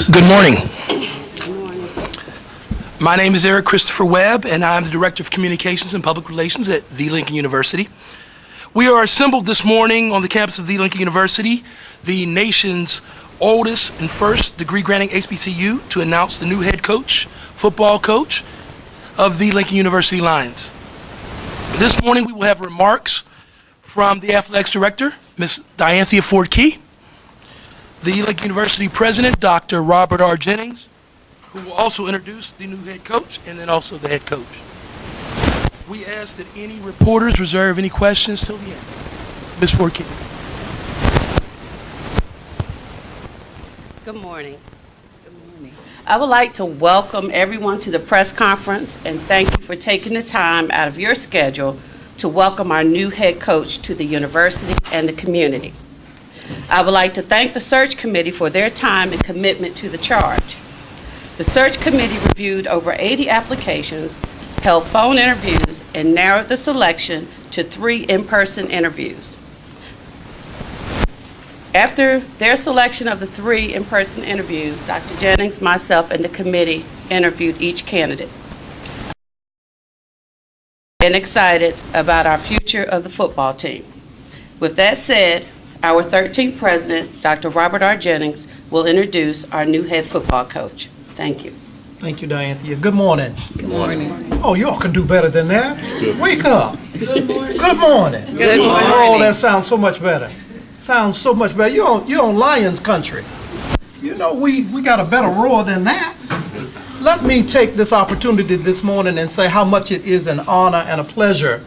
Good morning. My name is Eric Christopher Webb, and I'm the Director of Communications and Public Relations at the Lincoln University. We are assembled this morning on the campus of the Lincoln University, the nation's oldest and first degree-granting HBCU, to announce the new head coach, football coach of the Lincoln University Lions. This morning we will have remarks from the Athletics Director, Ms. Dianthia Ford Key, the Lincoln University President, Dr. Robert R. Jennings, who will also introduce the new head coach and then also the head coach. We ask that any reporters reserve any questions till the end. Ms. Ford Key. Good morning. I would like to welcome everyone to the press conference and thank you for taking the time out of your schedule to welcome our new head coach to the university and the community. I would like to thank the search committee for their time and commitment to the charge. The search committee reviewed over 80 applications, held phone interviews, and narrowed the selection to 3 in-person interviews. After their selection of the 3 in-person interviews, Dr. Jennings, myself, and the committee interviewed each candidate. And excited about our future of the football team. With that said, our 13th president, Dr. Robert R. Jennings, will introduce our new head football coach. Thank you. Thank you, Dianthia. Good morning. Good morning. Oh, y'all can do better than that. Wake up. Good morning. Good morning. Good morning. Oh, that sounds so much better. Sounds so much better. You're on Lions country. You know, we got a better roar than that. Let me take this opportunity this morning and say how much it is an honor and a pleasure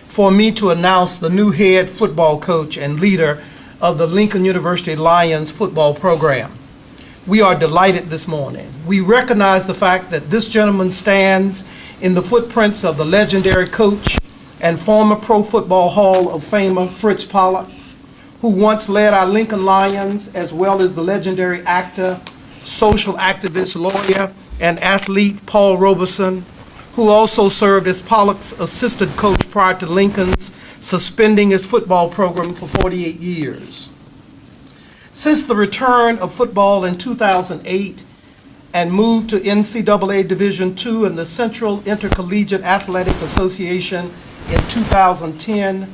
for me to announce the new head football coach and leader of the Lincoln University Lions football program. We are delighted this morning. We recognize the fact that this gentleman stands in the footprints of the legendary coach and former Pro Football Hall of Famer Fritz Pollock, who once led our Lincoln Lions, as well as the legendary actor, social activist, lawyer, and athlete Paul Robeson, who also served as Pollock's assistant coach prior to Lincoln's suspending his football program for 48 years. Since the return of football in 2008 and moved to NCAA Division II and the Central Intercollegiate Athletic Association in 2010,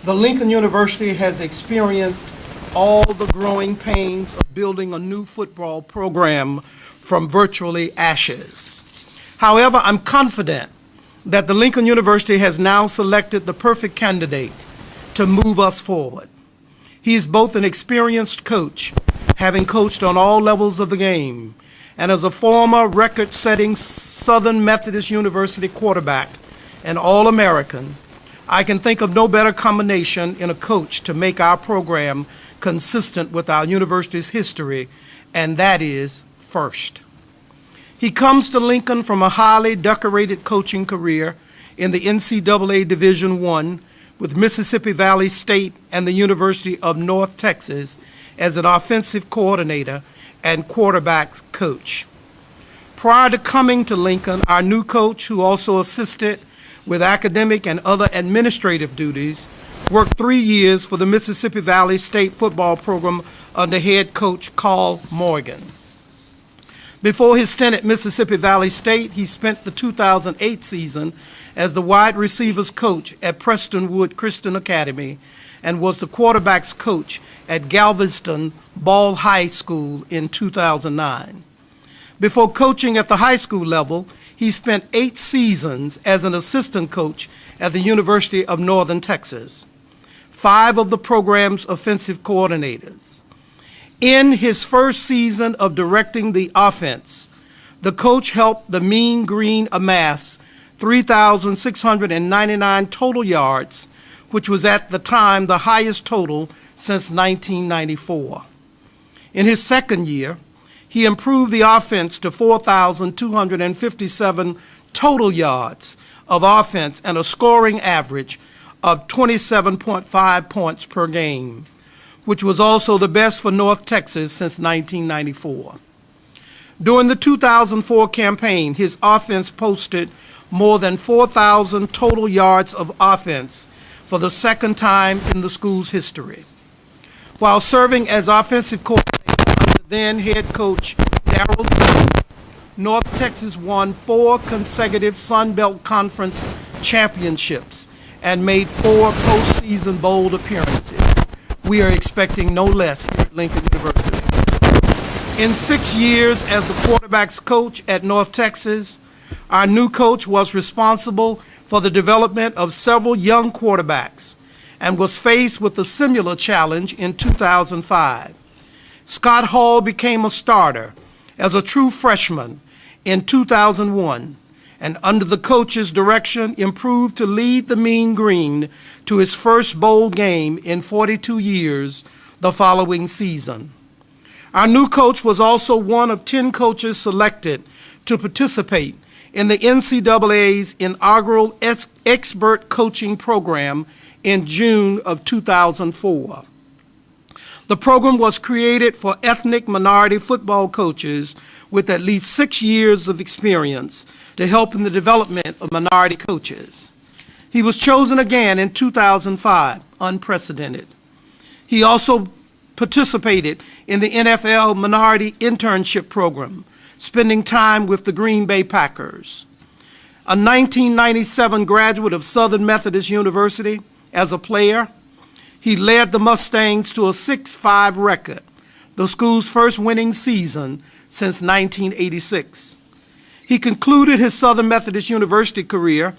the Lincoln University has experienced all the growing pains of building a new football program from virtually ashes. However, I'm confident that the Lincoln University has now selected the perfect candidate to move us forward. He is both an experienced coach, having coached on all levels of the game, and as a former record-setting Southern Methodist University quarterback and All-American, I can think of no better combination in a coach to make our program consistent with our university's history, and that is first. He comes to Lincoln from a highly decorated coaching career in the NCAA Division I with Mississippi Valley State and the University of North Texas as an offensive coordinator and quarterback coach. Prior to coming to Lincoln, our new coach, who also assisted with academic and other administrative duties, worked 3 years for the Mississippi Valley State football program under head coach Carl Morgan. Before his stint at Mississippi Valley State, he spent the 2008 season as the wide receivers coach at Prestonwood Christian Academy and was the quarterbacks coach at Galveston Ball High School in 2009. Before coaching at the high school level, he spent 8 seasons as an assistant coach at the University of Northern Texas, 5 of the program's offensive coordinators. In his first season of directing the offense, the coach helped the Mean Green amass 3,699 total yards, which was at the time the highest total since 1994. In his second year, he improved the offense to 4,257 total yards of offense and a scoring average of 27.5 points per game, which was also the best for North Texas since 1994. During the 2004 campaign, his offense posted more than 4,000 total yards of offense for the second time in the school's history. While serving as offensive coordinator under then head coach narrowly. North Texas won 4 consecutive Sun Belt Conference championships and made 4 postseason bowl appearances. We are expecting no less here at Lincoln University. In 6 years as the quarterback's coach at North Texas, our new coach was responsible for the development of several young quarterbacks and was faced with a similar challenge in 2005. Scott Hall became a starter as a true freshman in 2001, and under the coach's direction improved to lead the Mean Green to his first bowl game in 42 years the following season. Our new coach was also one of 10 coaches selected to participate in the NCAA's inaugural expert coaching program in June of 2004. The program was created for ethnic minority football coaches with at least 6 years of experience to help in the development of minority coaches. He was chosen again in 2005, unprecedented. He also participated in the NFL Minority Internship Program, spending time with the Green Bay Packers. A 1997 graduate of Southern Methodist University as a player, he led the Mustangs to a 6-5 record, the school's first winning season since 1986. He concluded his Southern Methodist University career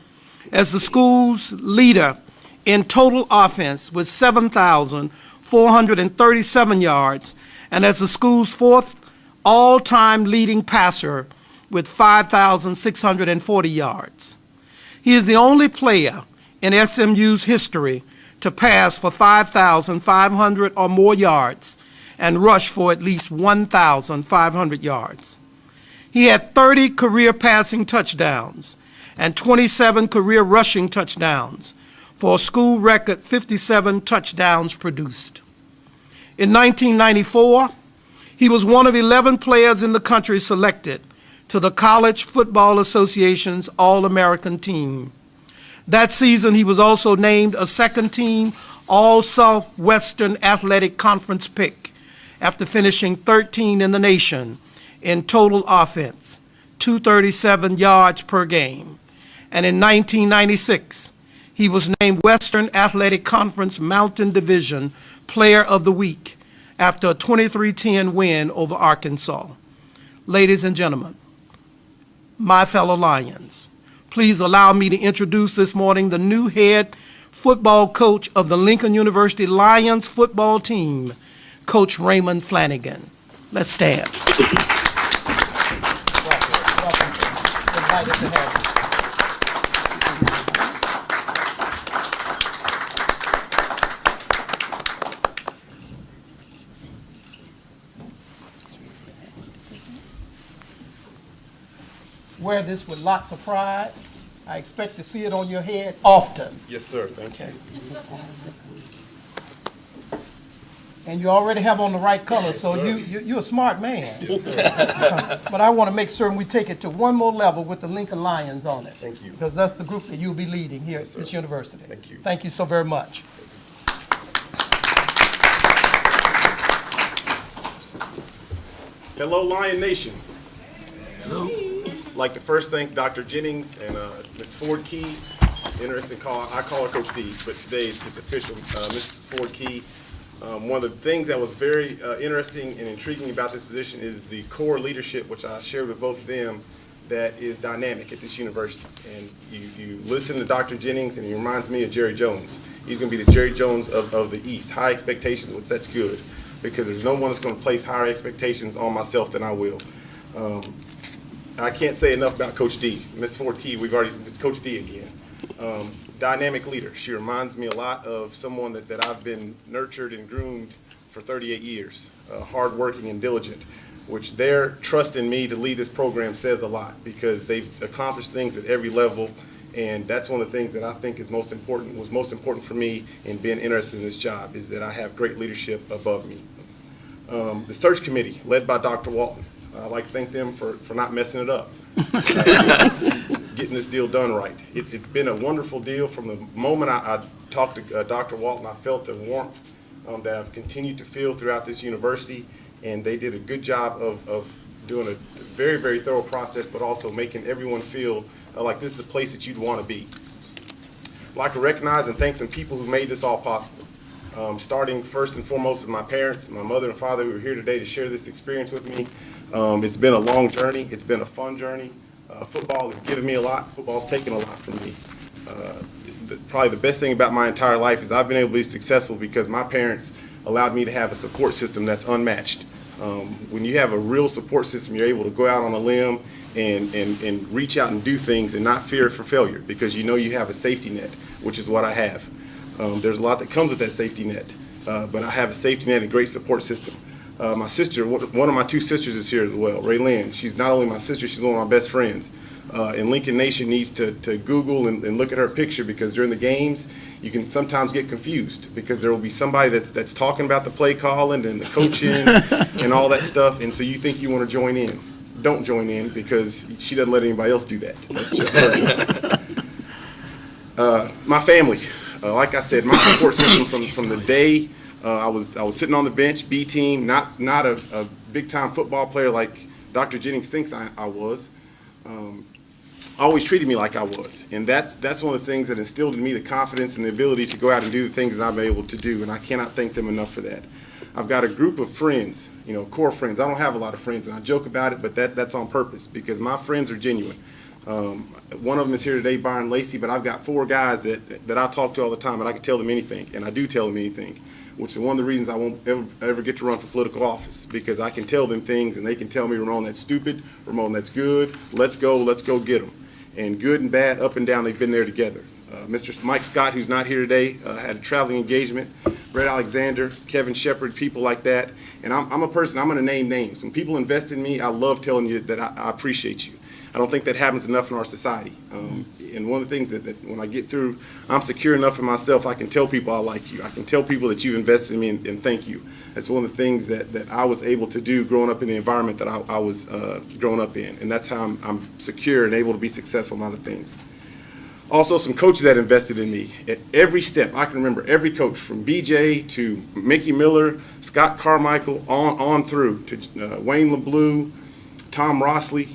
as the school's leader in total offense with 7,437 yards and as the school's 4th all-time leading passer with 5,640 yards. He is the only player in SMU's history to pass for 5,500 or more yards and rush for at least 1,500 yards. He had 30 career passing touchdowns and 27 career rushing touchdowns for a school record 57 touchdowns produced. In 1994, he was one of 11 players in the country selected to the College Football Association's All-American team. That season, he was also named a second-team All-Southwestern Athletic Conference pick after finishing 13 in the nation in total offense, 237 yards per game. And in 1996, he was named Western Athletic Conference Mountain Division Player of the Week after a 23-10 win over Arkansas. Ladies and gentlemen, my fellow Lions, please allow me to introduce this morning the new head football coach of the Lincoln University Lions football team, Coach Ramon Flanigan. Let's stand. Welcome. Delighted to have you. Wear this with lots of pride. I expect to see it on your head often. Yes, sir. Thank you. And you already have on the right color, Yes, so sir. you're a smart man. Yes, sir. But I want to make certain we take it to one more level with the Lincoln Lions on it. Thank you. Because that's the group that you'll be leading here Yes, at this sir. university. Thank you. Thank you so very much. Yes. Hello, Lion Nation. Hello. I'd like to first thank Dr. Jennings and Ms. Ford Key. Interesting call. I call her Coach D, but today it's official. Mrs. Ford Key. One of the things that was very interesting and intriguing about this position is the core leadership, which I shared with both of them, that is dynamic at this university. And you listen to Dr. Jennings, and he reminds me of Jerry Jones. He's going to be the Jerry Jones of the East. High expectations, which that's good, because there's no one that's going to place higher expectations on myself than I will. I can't say enough about Coach D. Ms. Ford Key, it's Coach D again. Dynamic leader. She reminds me a lot of someone that I've been nurtured and groomed for 38 years, hardworking and diligent, which their trust in me to lead this program says a lot, because they've accomplished things at every level, and that's one of the things that I think was most important for me in being interested in this job, is that I have great leadership above me. The search committee, led by Dr. Walton, I'd like to thank them for not messing it up. Getting this deal done right. It's been a wonderful deal. From the moment I talked to Dr. Walton, I felt the warmth that I've continued to feel throughout this university, and they did a good job of doing a very, very thorough process, but also making everyone feel like this is a place that you'd want to be. I'd like to recognize and thank some people who made this all possible. Starting first and foremost with my parents, my mother and father, who are here today to share this experience with me. It's been a long journey. It's been a fun journey. Football has given me a lot. Football's taken a lot from me. Probably the best thing about my entire life is I've been able to be successful because my parents allowed me to have a support system that's unmatched. When you have a real support system, you're able to go out on a limb and reach out and do things and not fear for failure because you know you have a safety net, which is what I have. There's a lot that comes with that safety net, but I have a safety net and a great support system. My sister, one of my two sisters is here as well, Raylynn. She's not only my sister, she's one of my best friends. And Lincoln Nation needs to Google and look at her picture because during the games, you can sometimes get confused because there will be somebody that's talking about the play calling and the coaching and all that stuff, and so you think you want to join in. Don't join in because she doesn't let anybody else do that. That's just her job. My family. Like I said, my support system from the day I was sitting on the bench, B team, not a big time football player like Dr. Jennings thinks I was. Always treated me like I was, and that's one of the things that instilled in me the confidence and the ability to go out and do the things that I've been able to do, and I cannot thank them enough for that. I've got a group of friends, core friends. I don't have a lot of friends, and I joke about it, but that's on purpose because my friends are genuine. One of them is here today, Byron Lacey, but I've got 4 guys that I talk to all the time, and I can tell them anything, and I do tell them anything, which is one of the reasons I won't ever get to run for political office, because I can tell them things, and they can tell me, Ramon, that's stupid, Ramon, that's good, let's go get them. And good and bad, up and down, they've been there together. Mr. Mike Scott, who's not here today, had a traveling engagement. Brett Alexander, Kevin Shepard, people like that. And I'm a person, I'm going to name names. When people invest in me, I love telling you that I appreciate you. I don't think that happens enough in our society. And one of the things that when I get through, I'm secure enough in myself, I can tell people I like you. I can tell people that you've invested in me and thank you. That's one of the things that I was able to do growing up in the environment that I was growing up in. And that's how I'm secure and able to be successful in a lot of things. Also, some coaches that invested in me. At every step, I can remember every coach from BJ to Mickey Miller, Scott Carmichael, on through to Wayne LeBlue, Tom Rossley,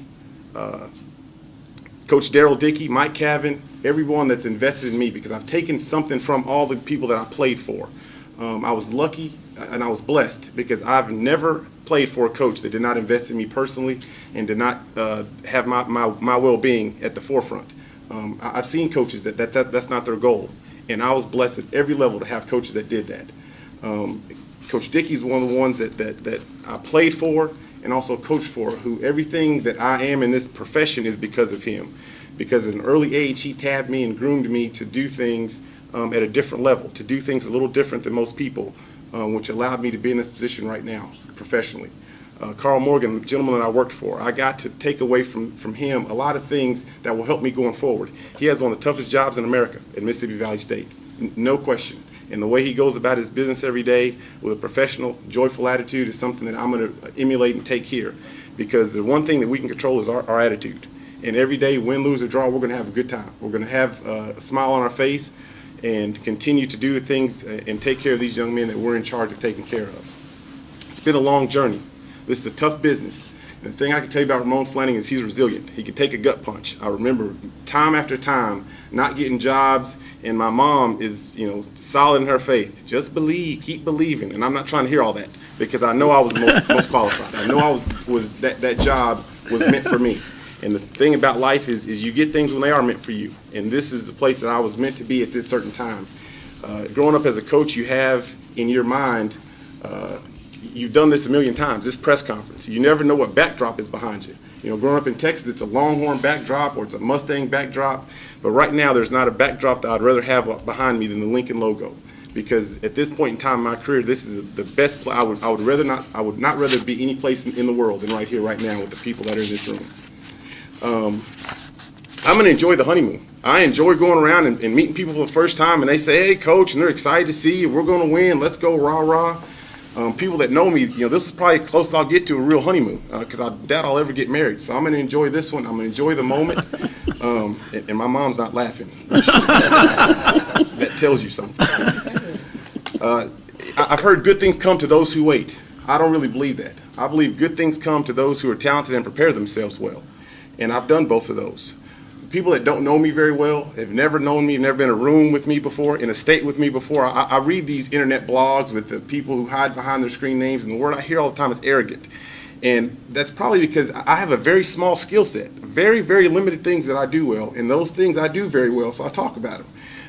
Coach Darrell Dickey, Mike Cavan, everyone that's invested in me because I've taken something from all the people that I played for. I was lucky and I was blessed because I've never played for a coach that did not invest in me personally and did not have my well-being at the forefront. I've seen coaches that's not their goal, and I was blessed at every level to have coaches that did that. Coach Dickey's one of the ones that I played for and also coached for, who everything that I am in this profession is because of him. Because at an early age, he tabbed me and groomed me to do things at a different level, to do things a little different than most people, which allowed me to be in this position right now, professionally. Carl Morgan, the gentleman that I worked for, I got to take away from him a lot of things that will help me going forward. He has one of the toughest jobs in America at Mississippi Valley State, no question. And the way he goes about his business every day with a professional, joyful attitude is something that I'm going to emulate and take here. Because the one thing that we can control is our attitude. And every day, win, lose, or draw, we're going to have a good time. We're going to have a smile on our face and continue to do the things and take care of these young men that we're in charge of taking care of. It's been a long journey. This is a tough business. And the thing I can tell you about Ramon Flanigan is he's resilient. He can take a gut punch. I remember time after time not getting jobs, and my mom is, solid in her faith. Just believe, keep believing. And I'm not trying to hear all that because I know I was the most qualified. I know I was that job was meant for me. And the thing about life is you get things when they are meant for you. And this is the place that I was meant to be at this certain time. Growing up as a coach, you have in your mind, you've done this a million times, this press conference. You never know what backdrop is behind you. Growing up in Texas, it's a Longhorn backdrop or it's a Mustang backdrop. But right now, there's not a backdrop that I'd rather have behind me than the Lincoln logo. Because at this point in time in my career, this is the best place. I would not rather be any place in the world than right here, right now, with the people that are in this room. I'm going to enjoy the honeymoon. I enjoy going around and meeting people for the first time, and they say, "Hey, coach," and they're excited to see you. We're going to win. Let's go, rah rah. People that know me, this is probably close I'll get to a real honeymoon because I doubt I'll ever get married. So I'm going to enjoy this one. I'm going to enjoy the moment. And my mom's not laughing. That tells you something. I've heard good things come to those who wait. I don't really believe that. I believe good things come to those who are talented and prepare themselves well. And I've done both of those. People that don't know me very well, have never known me, have never been in a room with me before, in a state with me before. I read these internet blogs with the people who hide behind their screen names, and the word I hear all the time is arrogant. And that's probably because I have a very small skill set, very, very limited things that I do well, and those things I do very well, so I talk about them.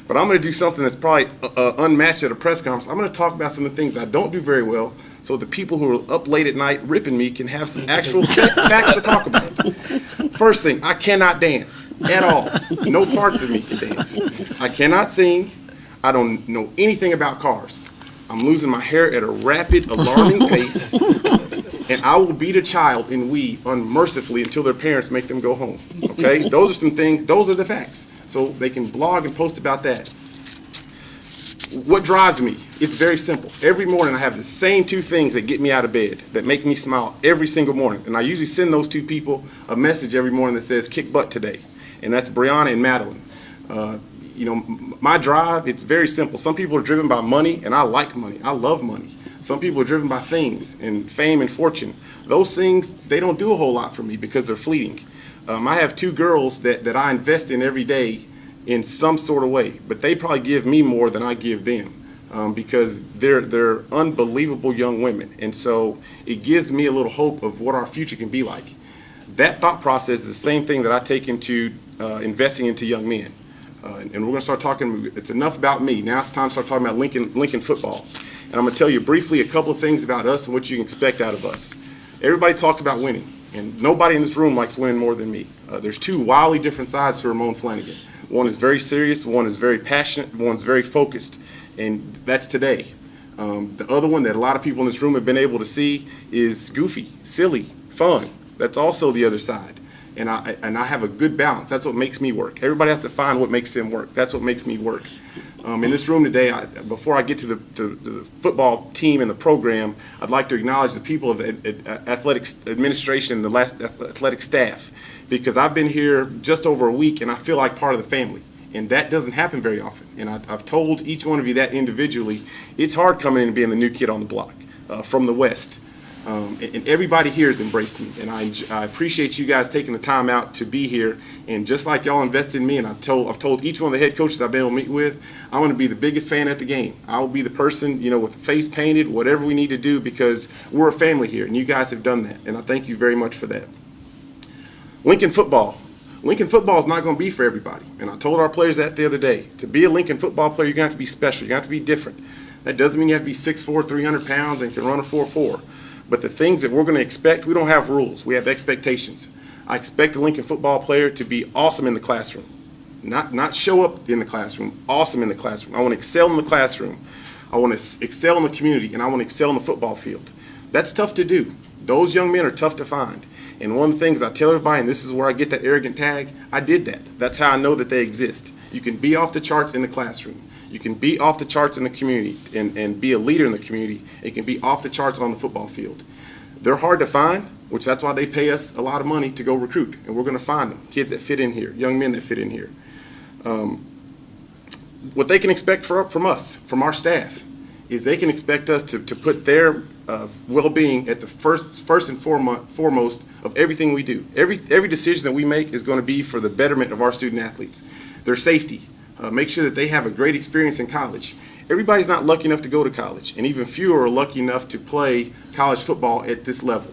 But I'm going to do something that's probably unmatched at a press conference. I'm going to talk about some of the things that I don't do very well, so the people who are up late at night ripping me can have some actual facts to talk about. First thing, I cannot dance at all. No parts of me can dance. I cannot sing. I don't know anything about cars. I'm losing my hair at a rapid, alarming pace, and I will beat a child and we unmercifully until their parents make them go home. Okay? Those are some things, those are the facts. So they can blog and post about that. What drives me? It's very simple. Every morning I have the same two things that get me out of bed, that make me smile every single morning. And I usually send those two people a message every morning that says, kick butt today. And that's Brianna and Madeline. You know, my drive, it's very simple. Some people are driven by money, and I like money. I love money. Some people are driven by things and fame and fortune. Those things, they don't do a whole lot for me because they're fleeting. I have two girls that I invest in every day in some sort of way, but they probably give me more than I give them because they're unbelievable young women. And so it gives me a little hope of what our future can be like. That thought process is the same thing that I take into investing into young men. And we're going to start talking, it's enough about me. Now it's time to start talking about Lincoln football. And I'm going to tell you briefly a couple of things about us and what you can expect out of us. Everybody talks about winning, and nobody in this room likes winning more than me. There's two wildly different sides to Ramon Flanigan. One is very serious, one is very passionate, one's very focused, and that's today. The other one that a lot of people in this room have been able to see is goofy, silly, fun. That's also the other side. And I have a good balance. That's what makes me work. Everybody has to find what makes them work. That's what makes me work. In this room today, before I get to the football team and the program, I'd like to acknowledge the people of the athletics administration and the athletic staff, because I've been here just over a week and I feel like part of the family. And that doesn't happen very often. And I've told each one of you that individually. It's hard coming in and being the new kid on the block from the West. And everybody here has embraced me, and I appreciate you guys taking the time out to be here. And just like y'all invested in me, and I've told each one of the head coaches I've been able to meet with, I want to be the biggest fan at the game. I will be the person, you know, with the face painted, whatever we need to do, because we're a family here, and you guys have done that, and I thank you very much for that. Lincoln football. Lincoln football is not going to be for everybody, and I told our players that the other day. To be a Lincoln football player, you're going to have to be special. You're going to have to be different. That doesn't mean you have to be 6'4", 300 pounds, and can run a 4.4. But the things that we're going to expect, we don't have rules. We have expectations. I expect a Lincoln football player to be awesome in the classroom. Not show up in the classroom, awesome in the classroom. I want to excel in the classroom. I want to excel in the community, and I want to excel in the football field. That's tough to do. Those young men are tough to find. And one of the things I tell everybody, and this is where I get that arrogant tag, I did that. That's how I know that they exist. You can be off the charts in the classroom. You can be off the charts in the community and be a leader in the community. It can be off the charts on the football field. They're hard to find, which that's why they pay us a lot of money to go recruit. And we're going to find them, kids that fit in here, young men that fit in here. What they can expect from us, from our staff, is they can expect us to put their well-being at the first and foremost of everything we do. Every decision that we make is going to be for the betterment of our student athletes. Their safety. Make sure that they have a great experience in college. Everybody's not lucky enough to go to college, and even fewer are lucky enough to play college football at this level.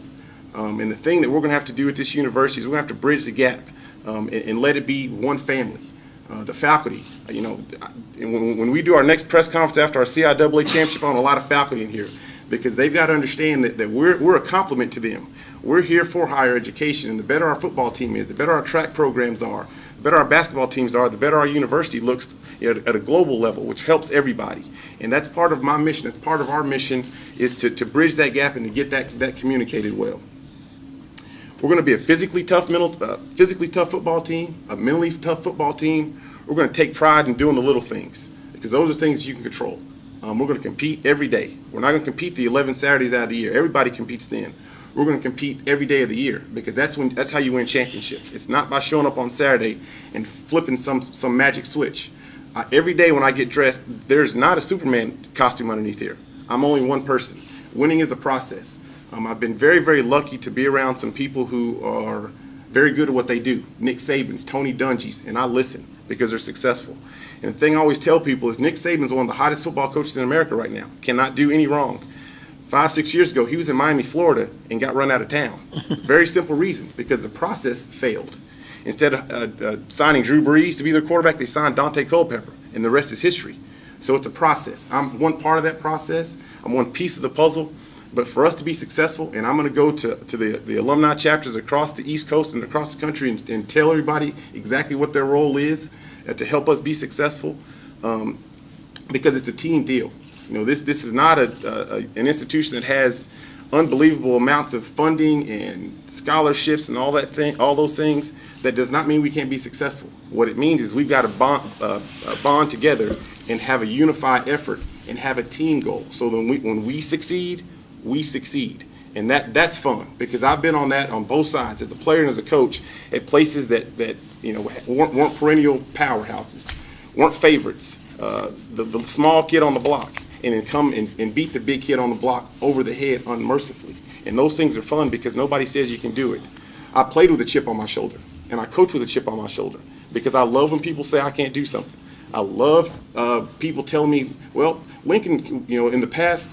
And the thing that we're going to have to do at this university is we're going to have to bridge the gap and let it be one family. The faculty, you know, when we do our next press conference after our CIAA championship, I want a lot of faculty in here, because they've got to understand that we're a complement to them. We're here for higher education, and the better our football team is, the better our track programs are, the better our basketball teams are, the better our university looks, you know, at a global level, which helps everybody. And that's part of my mission. That's part of our mission, is to bridge that gap and to get that communicated well. We're going to be a physically tough football team, a mentally tough football team. We're going to take pride in doing the little things, because those are things you can control. We're going to compete every day. We're not going to compete the 11 Saturdays out of the year. Everybody competes then. We're going to compete every day of the year, because that's how you win championships. It's not by showing up on Saturday and flipping some magic switch. Every day when I get dressed, there's not a Superman costume underneath here. I'm only one person. Winning is a process. I've been very, very lucky to be around some people who are very good at what they do. Nick Saban's, Tony Dungy's, and I listen because they're successful. And the thing I always tell people is Nick Saban's one of the hottest football coaches in America right now. Cannot do any wrong. 5, 6 years ago, he was in Miami, Florida, and got run out of town. Very simple reason, because the process failed. Instead of signing Drew Brees to be their quarterback, they signed Dante Culpepper, and the rest is history. So it's a process. I'm one part of that process. I'm one piece of the puzzle. But for us to be successful, and I'm going to go to the alumni chapters across the East Coast and across the country and tell everybody exactly what their role is to help us be successful, because it's a team deal. You know, this is not an institution that has unbelievable amounts of funding and scholarships and all those things. That does not mean we can't be successful. What it means is we've got to bond together and have a unified effort and have a team goal. So when we succeed, we succeed. And that's fun, because I've been on that on both sides, as a player and as a coach, at places that you know weren't perennial powerhouses, weren't favorites, the small kid on the block, and then come and beat the big kid on the block over the head unmercifully. And those things are fun because nobody says you can do it. I played with a chip on my shoulder, and I coach with a chip on my shoulder, because I love when people say I can't do something. I love people telling me, well, Lincoln, you know, in the past,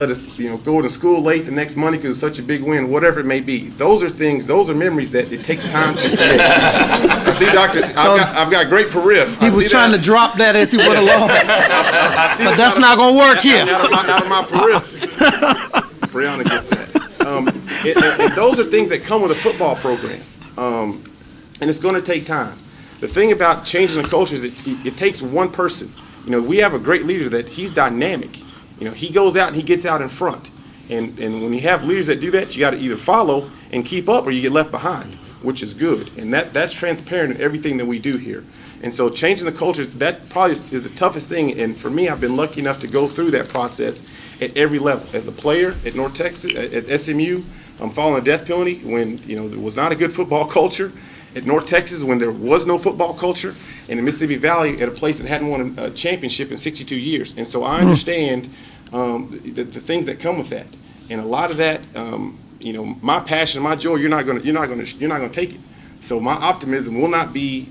let us, go to school late the next Monday because it's such a big win, whatever it may be. Those are things, those are memories that it takes time to create. I see, Doctor, I've got great periph. He was trying to drop that as he went along. But that's not going to work here. Out of my periph. Brianna gets that. And those are things that come with a football program. And it's going to take time. The thing about changing the culture is it takes one person. You know, we have a great leader that he's dynamic. You know, he goes out and he gets out in front. And when you have leaders that do that, you got to either follow and keep up or you get left behind, which is good. And that's transparent in everything that we do here. And so changing the culture, that probably is the toughest thing. And for me, I've been lucky enough to go through that process at every level. As a player at North Texas, at SMU, I'm following a death penalty when, you know, there was not a good football culture. At North Texas, when there was no football culture. And in Mississippi Valley, at a place that hadn't won a championship in 62 years. And so I understand the things that come with that. And a lot of that, you know, my passion, my joy, you're not going to take it. So my optimism will not be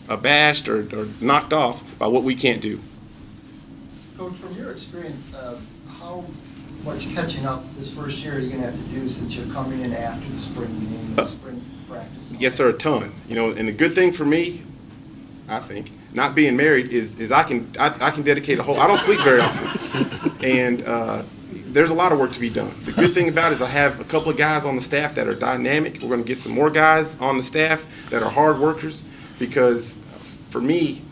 abashed or knocked off by what we can't do. Coach, from your experience, how much catching up this first year are you going to have to do since you're coming in after the spring game, the spring practice? Yes, sir, a ton. You know, and the good thing for me, I think, not being married is I can dedicate a whole. I don't sleep very often, and there's a lot of work to be done. The good thing about it is I have a couple of guys on the staff that are dynamic. We're going to get some more guys on the staff that are hard workers, because for me,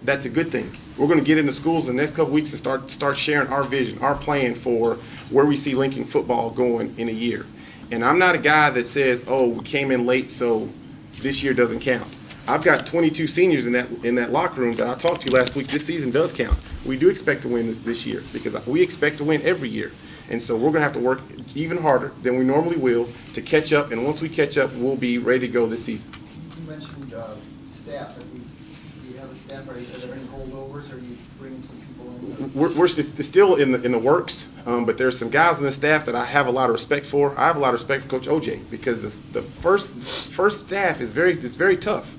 that's a good thing. We're going to get into schools in the next couple of weeks and start sharing our vision, our plan for where we see Lincoln football going in a year. And I'm not a guy that says, oh, we came in late, so this year doesn't count. I've got 22 seniors in that locker room that I talked to last week. This season does count. We do expect to win this year because we expect to win every year. And so we're going to have to work even harder than we normally will to catch up. And once we catch up, we'll be ready to go this season. You mentioned staff. Do you have a staff? Are there any holdovers? Are you bringing some people in? It's still in the works, but there's some guys on the staff that I have a lot of respect for. I have a lot of respect for Coach OJ because the first staff is very tough.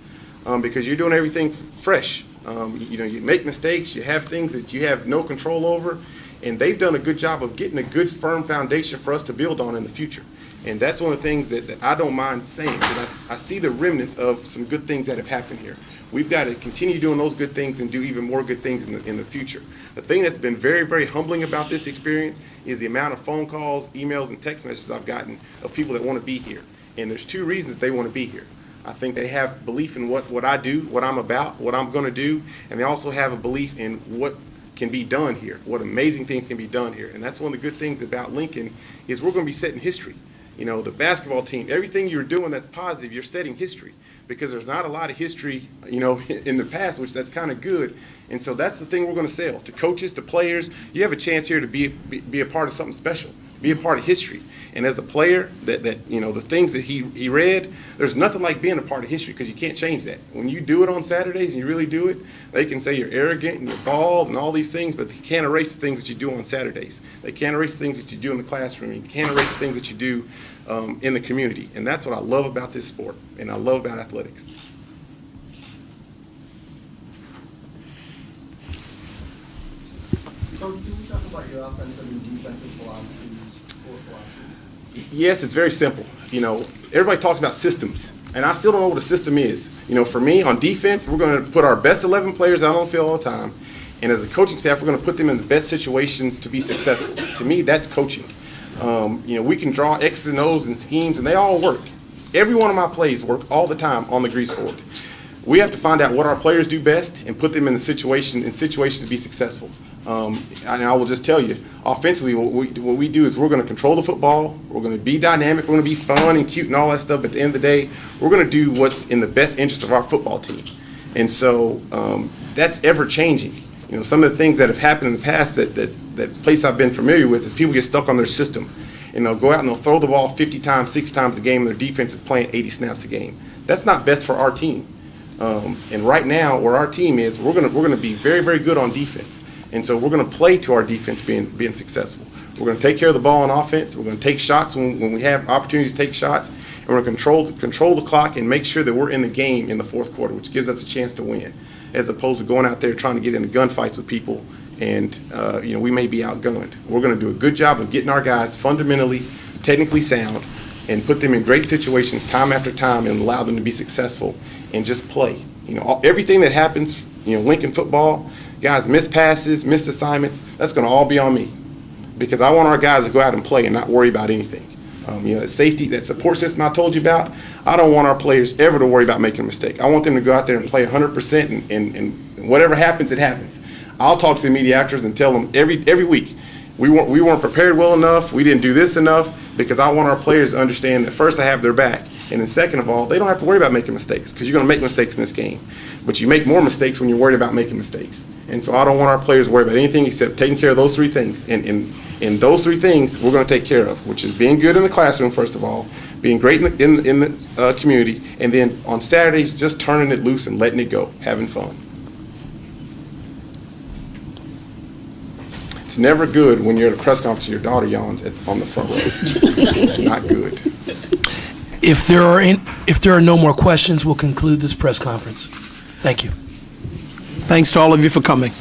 Because you're doing everything fresh. You know, you make mistakes, you have things that you have no control over, and they've done a good job of getting a good, firm foundation for us to build on in the future. And that's one of the things that I don't mind saying, because I see the remnants of some good things that have happened here. We've got to continue doing those good things and do even more good things in the future. The thing that's been very, very humbling about this experience is the amount of phone calls, emails, and text messages I've gotten of people that want to be here. And there's two reasons they want to be here. I think they have belief in what I do, what I'm about, what I'm going to do, and they also have a belief in what can be done here, what amazing things can be done here. And that's one of the good things about Lincoln is we're going to be setting history. You know, the basketball team, everything you're doing that's positive, you're setting history, because there's not a lot of history, you know, in the past, which that's kind of good. And so that's the thing we're going to sell to coaches, to players. You have a chance here to be a part of something special, be a part of history. And as a player, that you know, the things that he read, there's nothing like being a part of history, because you can't change that. When you do it on Saturdays and you really do it, they can say you're arrogant and you're bald and all these things, but they can't erase the things that you do on Saturdays. They can't erase the things that you do in the classroom. You can't erase the things that you do in the community. And that's what I love about this sport, and I love about athletics. Coach, can we talk about your offensive and defensive philosophies, or philosophies? Yes, it's very simple. You know, everybody talks about systems, and I still don't know what a system is. You know, for me, on defense, we're going to put our best 11 players out on the field all the time, and as a coaching staff, we're going to put them in the best situations to be successful. To me, that's coaching. You know, we can draw X's and O's and schemes, and they all work. Every one of my plays work all the time on the grease board. We have to find out what our players do best and put them in situations to be successful. And I will just tell you, offensively, what we do is we're going to control the football, we're going to be dynamic, we're going to be fun and cute and all that stuff, but at the end of the day, we're going to do what's in the best interest of our football team. And so that's ever-changing. You know, some of the things that have happened in the past that place I've been familiar with is people get stuck on their system. And they'll go out and they'll throw the ball 50 times, 60 times a game, and their defense is playing 80 snaps a game. That's not best for our team. And right now, where our team is, we're going to be very, very good on defense. And so we're going to play to our defense being successful. We're going to take care of the ball on offense. We're going to take shots when we have opportunities to take shots. And we're going to control the clock and make sure that we're in the game in the fourth quarter, which gives us a chance to win, as opposed to going out there trying to get into gunfights with people and, you know, we may be outgunned. We're going to do a good job of getting our guys fundamentally, technically sound, and put them in great situations time after time and allow them to be successful and just play. You know, everything that happens, you know, Lincoln football, guys miss passes, miss assignments, that's going to all be on me, because I want our guys to go out and play and not worry about anything. Safety, that support system I told you about. I don't want our players ever to worry about making a mistake. I want them to go out there and play 100%, and whatever happens, it happens. I'll talk to the media afterwards and tell them every week, we weren't prepared well enough, we didn't do this enough, because I want our players to understand that first I have their back, and then second of all, they don't have to worry about making mistakes, because you're going to make mistakes in this game. But you make more mistakes when you're worried about making mistakes. And so I don't want our players to worry about anything except taking care of those three things. And those three things we're going to take care of, which is being good in the classroom, first of all, being great in the community, and then on Saturdays, just turning it loose and letting it go, having fun. It's never good when you're at a press conference and your daughter yawns on the front row. It's not good. If there are no more questions, we'll conclude this press conference. Thank you. Thanks to all of you for coming.